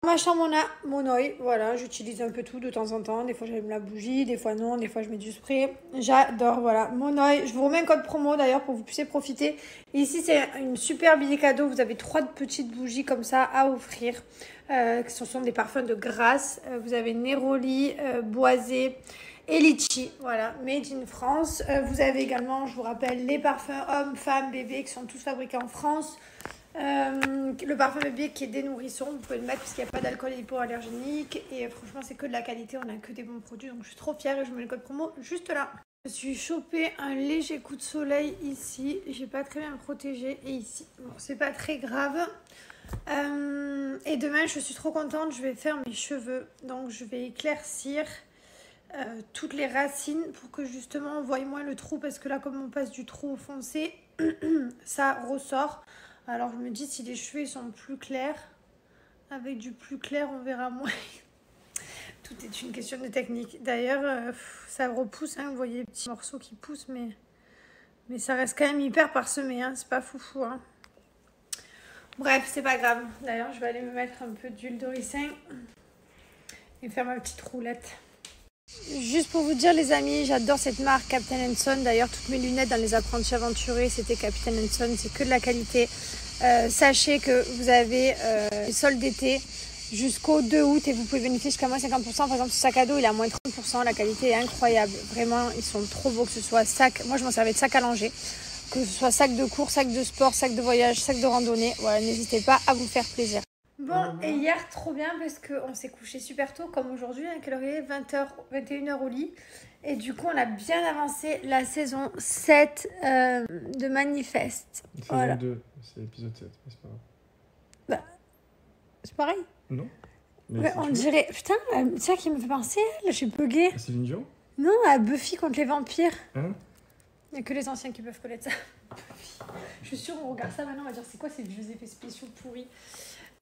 Ma chambre, on a mon oeil, voilà, j'utilise un peu tout de temps en temps. Des fois, j'allume la bougie, des fois non, des fois, je mets du spray. J'adore, voilà, mon oeil. Je vous remets un code promo d'ailleurs pour que vous puissiez profiter. Et ici, c'est une super idée cadeau. Vous avez 3 petites bougies comme ça à offrir. Ce sont des parfums de Grasse. Vous avez Neroli, Boisé et Litchi, voilà, made in France. Vous avez également, je vous rappelle, les parfums hommes, femmes, bébés qui sont tous fabriqués en France. Le parfum bébé qui est des nourrissons, vous pouvez le mettre parce qu'il n'y a pas d'alcool hypoallergénique et franchement c'est que de la qualité, on a que des bons produits, donc je suis trop fière et je mets le code promo juste là. Je me suis chopé un léger coup de soleil ici, j'ai pas très bien protégé, et ici, bon c'est pas très grave. Et demain je suis trop contente, je vais faire mes cheveux, donc je vais éclaircir toutes les racines pour que justement on voie moins le trou, parce que là comme on passe du trou au foncé ça ressort. Alors je me dis si les cheveux ils sont plus clairs, avec du plus clair on verra moins. Tout est une question de technique. D'ailleurs ça repousse, hein, vous voyez les petits morceaux qui poussent, mais ça reste quand même hyper parsemé, hein, c'est pas foufou. Hein. Bref, c'est pas grave. D'ailleurs je vais aller me mettre un peu d'huile de ricin et faire ma petite roulette. Juste pour vous dire les amis, j'adore cette marque Captain Son. D'ailleurs toutes mes lunettes dans les apprentis aventurés c'était Captain Son, c'est que de la qualité. Sachez que vous avez les soldes d'été jusqu'au 2 août et vous pouvez bénéficier jusqu'à moins 50%. Par exemple ce sac à dos il est à moins 30%, la qualité est incroyable. Vraiment ils sont trop beaux, que ce soit sac, moi je m'en servais de sac à langer, que ce soit sac de cours, sac de sport, sac de voyage, sac de randonnée. Voilà, n'hésitez pas à vous faire plaisir. Bon, et hier, trop bien parce qu'on s'est couché super tôt, comme aujourd'hui, à quelle heure il est 20h, 21h au lit. Et du coup, on a bien avancé la saison 7 de Manifeste. Saison voilà. 2, c'est l'épisode 7, mais c'est pas grave. Bah, c'est pareil. Non. Mais on dirait... Putain, c'est ça qui me fait penser, là, je suis buggée. C'est une Dion. Non, à Buffy contre les vampires. Hein? Il n'y a que les anciens qui peuvent connaître ça. Je suis sûre, on regarde ça maintenant, on va dire c'est quoi ces vieux effets spéciaux pourris.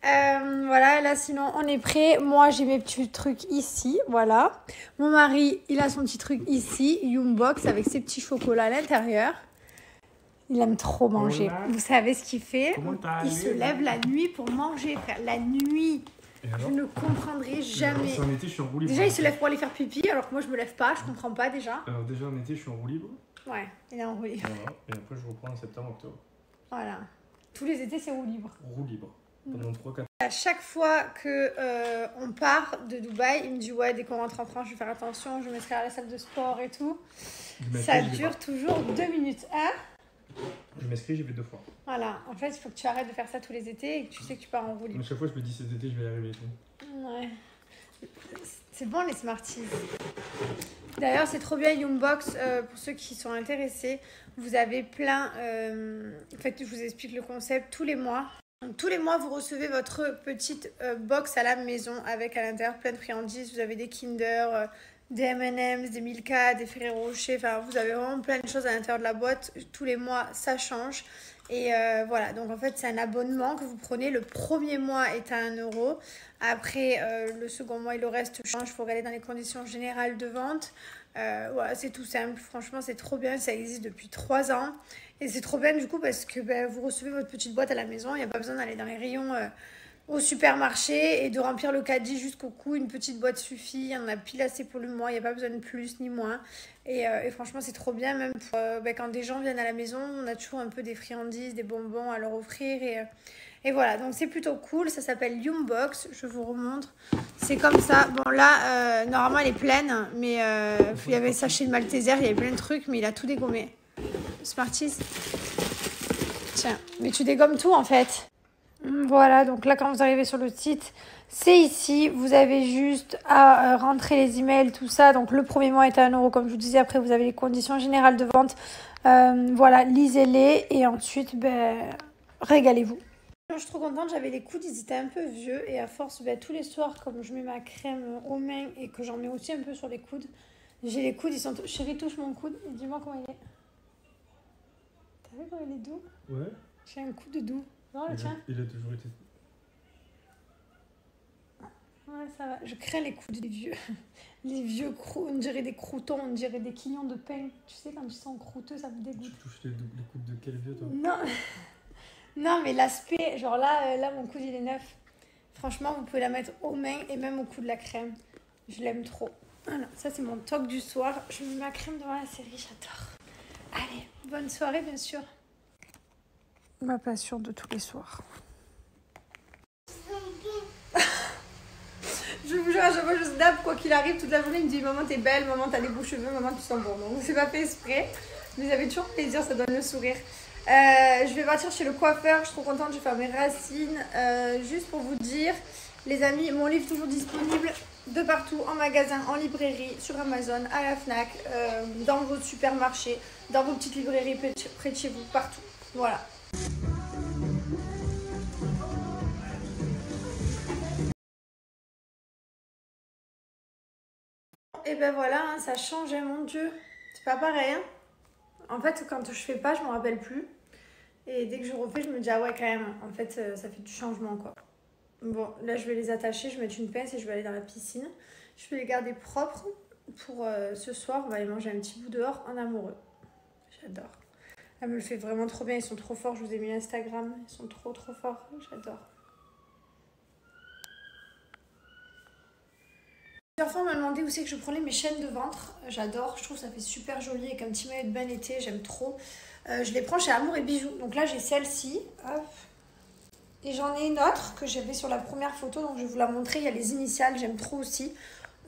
Voilà, là sinon on est prêt. Moi j'ai mes petits trucs ici, voilà. Mon mari il a son petit truc ici, Yumbox avec ses petits chocolats à l'intérieur. Il aime trop manger. Vous savez ce qu'il fait? Il se lève la nuit pour manger, frère. La nuit. Je ne comprendrai jamais. En été, je suis en roue libre. Déjà il se lève pour aller faire pipi alors que moi je me lève pas, je comprends pas déjà. Alors déjà en été je suis en roue libre. Ouais, il est en roue libre. Voilà. Et après je reprends en septembre, octobre. Voilà. Tous les étés c'est roue libre. Roue libre. Pendant 3-4. À chaque fois que on part de Dubaï, il me dit ouais, dès qu'on rentre en France, je vais faire attention, je me mettrai à la salle de sport et tout. Ça dure toujours 2 minutes. Hein? Je m'inscris, j'y vais 2 fois. Voilà, en fait, il faut que tu arrêtes de faire ça tous les étés et que tu sais que tu pars en roue libre. À chaque fois, je me dis cet été, je vais y arriver et tout. Ouais. C'est bon les Smarties. D'ailleurs, c'est trop bien Yumbox. Pour ceux qui sont intéressés, vous avez plein... En fait, je vous explique le concept tous les mois. Donc, tous les mois, vous recevez votre petite box à la maison avec à l'intérieur plein de friandises. Vous avez des Kinder, des M&M's, des Milka, des Ferrero Rocher. Enfin, vous avez vraiment plein de choses à l'intérieur de la boîte. Tous les mois, ça change. Et voilà, donc en fait, c'est un abonnement que vous prenez. Le premier mois est à 1 €. Après, le second mois et le reste change. Il faut regarder dans les conditions générales de vente. Voilà, c'est tout simple. Franchement, c'est trop bien. Ça existe depuis 3 ans. Et c'est trop bien du coup parce que vous recevez votre petite boîte à la maison. Il n'y a pas besoin d'aller dans les rayons au supermarché et de remplir le caddie jusqu'au cou. Une petite boîte suffit. Il y en a pile assez pour le mois. Il n'y a pas besoin de plus ni moins. Et franchement, c'est trop bien. Même pour, quand des gens viennent à la maison, on a toujours un peu des friandises, des bonbons à leur offrir. Et voilà, donc c'est plutôt cool. Ça s'appelle Yumbox. Je vous remontre. C'est comme ça. Bon, là, normalement, elle est pleine. Mais il y avait sachet de Malteser. Il y avait plein de trucs. Mais il a tout dégommé. Smarties. Tiens, mais tu dégommes tout en fait. Voilà, donc là quand vous arrivez sur le site, c'est ici. Vous avez juste à rentrer les emails, tout ça. Donc le premier mois est à 1 € comme je vous disais. Après vous avez les conditions générales de vente. Voilà, lisez-les et ensuite régalez-vous. Je suis trop contente, j'avais les coudes, ils étaient un peu vieux. Et à force, tous les soirs, comme je mets ma crème aux mains et que j'en mets aussi un peu sur les coudes, j'ai les coudes, ils sont... Chérie, touche mon coude et dis-moi comment il est. T'as vu comment il est doux? Ouais. J'ai un coup de doux. Non, le tien? Il a toujours été... Ouais, ça va. Je crains les coudes des vieux. Les vieux croûtons, on dirait des croûtons, on dirait des quignons de pain. Tu sais, quand tu sens croûteux, ça me dégoûte. Tu touches les coudes de quel vieux, toi? Non. Non, mais l'aspect, genre là, mon coude, il est neuf. Franchement, vous pouvez la mettre aux mains et même au cou de la crème. Je l'aime trop. Voilà, ça c'est mon toc du soir. Je mets ma crème devant la série, j'adore. Allez, bonne soirée bien sûr. Ma passion de tous les soirs. Je vous jure, à chaque fois je snap, quoi qu'il arrive, toute la journée, il me dit maman t'es belle, maman t'as des beaux cheveux, maman tu sens bon. Donc c'est pas fait exprès, mais ça fait toujours plaisir, ça donne le sourire. Je vais partir chez le coiffeur, je suis trop contente, je vais faire mes racines. Juste pour vous dire, les amis, mon livre toujours disponible de partout, en magasin, en librairie, sur Amazon, à la Fnac, dans votre supermarché, dans vos petites librairies près de chez vous, partout. Voilà. Et ben voilà, hein, ça change, hein, mon Dieu. C'est pas pareil. Hein. En fait, quand je fais pas, je me rappelle plus. Et dès que je refais, je me dis, ah ouais, quand même, en fait, ça fait du changement, quoi. Bon, là, je vais les attacher, je vais mettre une pince et je vais aller dans la piscine. Je vais les garder propres pour ce soir. On va aller manger un petit bout dehors en amoureux. J'adore. Elle me le fait vraiment trop bien, ils sont trop forts. Je vous ai mis l'Instagram, ils sont trop forts. J'adore. Plusieurs fois, on m'a demandé où c'est que je prenais mes chaînes de ventre. J'adore, je trouve que ça fait super joli avec un petit maillot de bain été, j'aime trop. Je les prends chez Amour et Bijoux. Donc là, j'ai celle-ci. Et j'en ai une autre que j'avais sur la première photo, donc je vais vous la montrer. Il y a les initiales, j'aime trop aussi.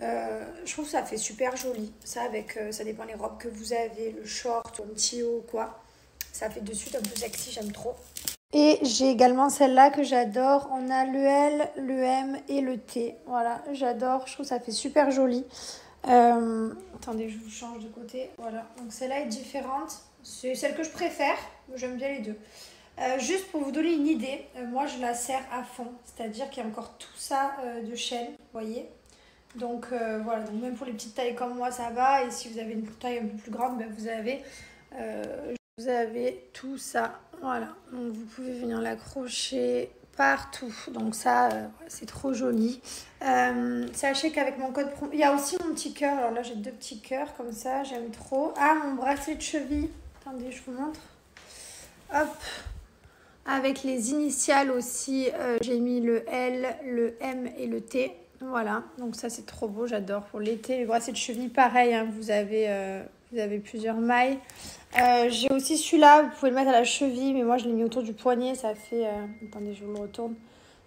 Je trouve que ça fait super joli. Ça, avec, ça dépend des robes que vous avez, le short ou un petit haut ou quoi. Ça fait de suite un peu sexy, j'aime trop. Et j'ai également celle-là que j'adore. On a le L, le M et le T. Voilà, j'adore. Je trouve que ça fait super joli. Attendez, je vous change de côté. Voilà, donc celle-là est différente. C'est celle que je préfère. J'aime bien les deux. Juste pour vous donner une idée, moi je la serre à fond. C'est-à-dire qu'il y a encore tout ça de chaîne, vous voyez. Donc voilà, donc même pour les petites tailles comme moi, ça va. Et si vous avez une taille un peu plus grande, ben, vous avez tout ça. Voilà, donc vous pouvez venir l'accrocher partout. Donc ça, c'est trop joli. Sachez qu'avec mon code promo, il y a aussi mon petit cœur. Alors là, j'ai 2 petits cœurs comme ça, j'aime trop. Ah, mon bracelet de cheville. Attendez, je vous montre. Hop. Avec les initiales aussi, j'ai mis le L, le M et le T. Voilà, donc ça c'est trop beau, j'adore. Pour l'été, les bracelets de cheville, pareil, hein, vous avez plusieurs mailles. J'ai aussi celui-là, vous pouvez le mettre à la cheville, mais moi je l'ai mis autour du poignet. Ça fait, attendez, je vous le retourne.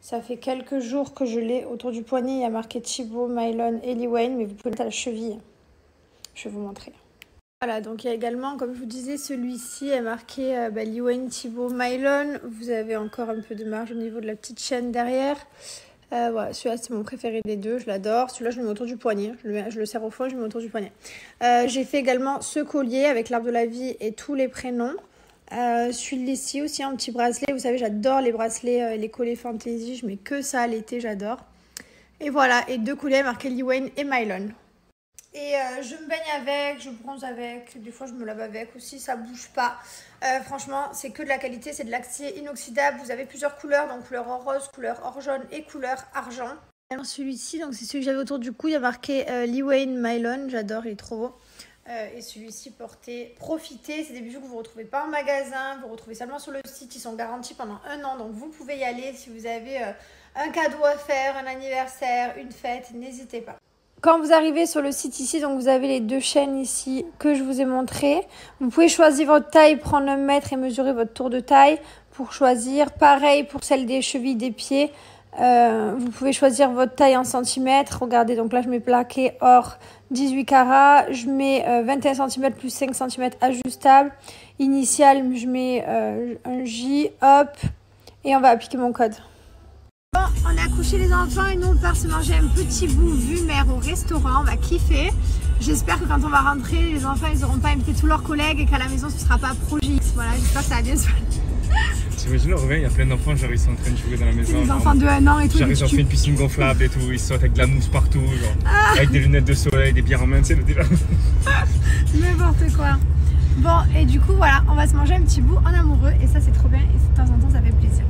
Ça fait quelques jours que je l'ai autour du poignet. Il y a marqué Thibaut, Mylon et Lee Wayne, mais vous pouvez le mettre à la cheville. Je vais vous montrer. Voilà, donc il y a également, comme je vous disais, celui-ci est marqué Lee Wayne, Thibaut, Mylon. Vous avez encore un peu de marge au niveau de la petite chaîne derrière. Voilà, celui-là c'est mon préféré des deux, je l'adore. Celui-là je le mets autour du poignet, je le serre au fond et je le mets autour du poignet. J'ai fait également ce collier avec l'arbre de la vie et tous les prénoms. Celui-ci aussi, un petit bracelet. Vous savez, j'adore les bracelets, les collets fantasy. Je mets que ça l'été, j'adore. Et voilà, et 2 colliers marqués Lee Wayne et Mylon. Et je me baigne avec, je bronze avec, des fois je me lave avec aussi, ça bouge pas. Franchement, c'est que de la qualité, c'est de l'acier inoxydable. Vous avez plusieurs couleurs, donc couleur or rose, couleur or jaune et couleur argent. Alors celui-ci, donc c'est celui que j'avais autour du cou, il y a marqué Lee Wayne Mylon, j'adore, il est trop beau. Et celui-ci porté, profitez, c'est des bijoux que vous ne retrouvez pas en magasin, vous retrouvez seulement sur le site, ils sont garantis pendant 1 an, donc vous pouvez y aller si vous avez un cadeau à faire, un anniversaire, une fête, n'hésitez pas. Quand vous arrivez sur le site ici, donc vous avez les 2 chaînes ici que je vous ai montrées. Vous pouvez choisir votre taille, prendre un mètre et mesurer votre tour de taille pour choisir. Pareil pour celle des chevilles, des pieds. Vous pouvez choisir votre taille en centimètres. Regardez, donc là je mets plaqué or 18 carats. Je mets 21 cm plus 5 cm ajustable. Initial, je mets un J, hop. Et on va appliquer mon code. Bon, on a couché les enfants et nous on part se manger un petit bout vue mer au restaurant, on va kiffer. J'espère que quand on va rentrer, les enfants ils n'auront pas invité tous leurs collègues et qu'à la maison ce sera pas Projet X. Voilà, j'espère que ça va bien se passer. T'imagines, on revient, il y a plein d'enfants, genre ils sont en train de jouer dans la maison. Des enfants de 1 an et tout. Genre ils ont fait une piscine gonflable et tout, ils sortent avec de la mousse partout, genre avec des lunettes de soleil, des bières en main, tu sais, déjà. N'importe quoi. Bon, et du coup voilà, on va se manger un petit bout en amoureux et ça c'est trop bien et de temps en temps ça fait plaisir.